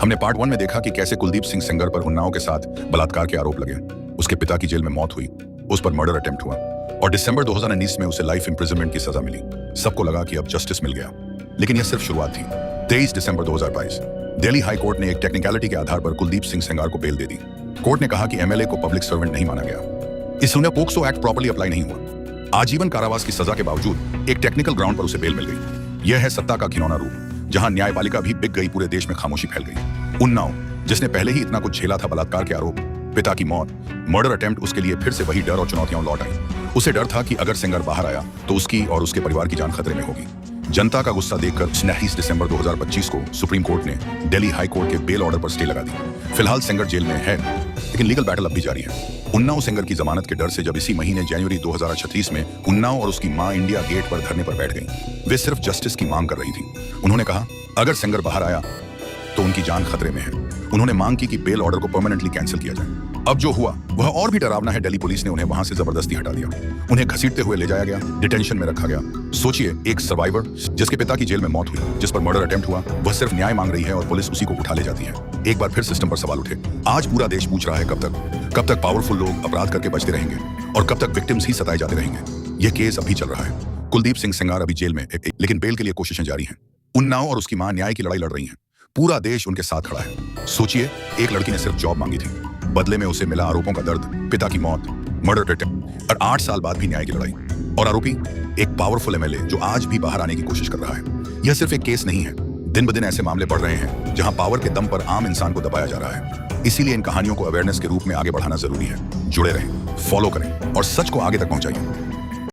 हमने पार्ट 1 में देखा कि कैसे कुलदीप सिंह सेंगर पर उन्नाव के साथ बलात्कार के आरोप लगे, उसके पिता की जेल में मौत हुई, उस पर मर्डर अटेम्प्ट हुआ और दिसंबर 2019 में उसे लाइफ इंप्रिजनमेंट की सजा मिली। सबको लगा कि अब जस्टिस मिल गया, लेकिन यह सिर्फ शुरुआत थी। 23 दिसंबर 2022 दिल्ली हाई कोर्ट ने एक टेक्निकलिटी के आधार पर कुलदीप सिंह सेंगर को बेल दे दी। कोर्ट ने कहा कि एमएलए को पब्लिक सर्वेंट नहीं माना गया, इसलिए पोक्सो एक्ट प्रॉपर्ली अप्लाई नहीं हुआ। आजीवन कारावास की सजा के बावजूद एक टेक्निकल ग्राउंड पर उसे बेल मिल गई। यह है सत्ता का घिनौना रूप, जहां न्यायपालिका भी बिक गई, पूरे देश में खामोशी फैल गई। उन्नाव, जिसने पहले ही इतना कुछ झेला था, बलात्कार के आरोप, पिता की मौत, मर्डर अटेम्प्ट, उसके लिए फिर से वही डर और चुनौतियां लौट आई। उसे डर था कि अगर सेंगर बाहर आया तो उसकी और उसके परिवार की जान खतरे में होगी। जनता का गुस्सा देखकर 29 दिसंबर 2025 को सुप्रीम कोर्ट ने दिल्ली हाई कोर्ट के बेल ऑर्डर पर स्टे लगा दी। फिलहाल सेंगर जेल में है, लेकिन लीगल बैटल अब भी जारी है। उन्नाव सेंगर की जमानत के डर से जब इसी महीने जनवरी 2036 में उन्नाव और उसकी मां इंडिया गेट पर धरने पर बैठ गईं। वे सिर्फ जस्टिस की मांग कर रही थी। उन्होंने कहा अगर सेंगर बाहर आया तो उनकी जान खतरे में है। उन्होंने मांग की कि बेल ऑर्डर को परमानेंटली कैंसिल किया जाए। अब जो हुआ वह और भी डरावना है। दिल्ली पुलिस ने उन्हें वहां से जबरदस्ती हटा दिया। उन्हें घसीटते हुए ले जाया गया, डिटेंशन में रखा गया। सोचिए, एक सर्वाइवर जिसके पिता की जेल में मौत हुई, जिस पर मर्डर अटेम्प्ट हुआ, वह सिर्फ न्याय मांग रही है और पुलिस उसी को उठा ले जाती है। एक बार फिर सिस्टम पर सवाल उठे। आज पूरा देश पूछ रहा है कब तक पावरफुल लोग अपराध करके बचते रहेंगे और कब तक विक्टिम्स ही सताए जाते रहेंगे। यह केस अभी चल रहा है। कुलदीप सिंह सेंगर अभी जेल में, लेकिन बेल के लिए कोशिशें जारी हैं। उन्नाव और उसकी मां न्याय की लड़ाई लड़ रही हैं। पूरा देश उनके साथ खड़ा है। सोचिए, एक लड़की ने सिर्फ जॉब मांगी थी, बदले में उसे मिला आरोपों का दर्द, पिता की मौत, मर्डर अटेम्प्ट और 8 साल बाद भी न्याय की लड़ाई। और आरोपी एक पावरफुल एमएलए जो आज भी बाहर आने की कोशिश कर रहा है। यह सिर्फ एक केस नहीं है, दिन ब दिन ऐसे मामले बढ़ रहे हैं जहां पावर के दम पर आम इंसान को दबाया जा रहा है। इसीलिए इन कहानियों को अवेयरनेस के रूप में आगे बढ़ाना जरूरी है। जुड़े रहें, फॉलो करें और सच को आगे तक पहुंचाइए।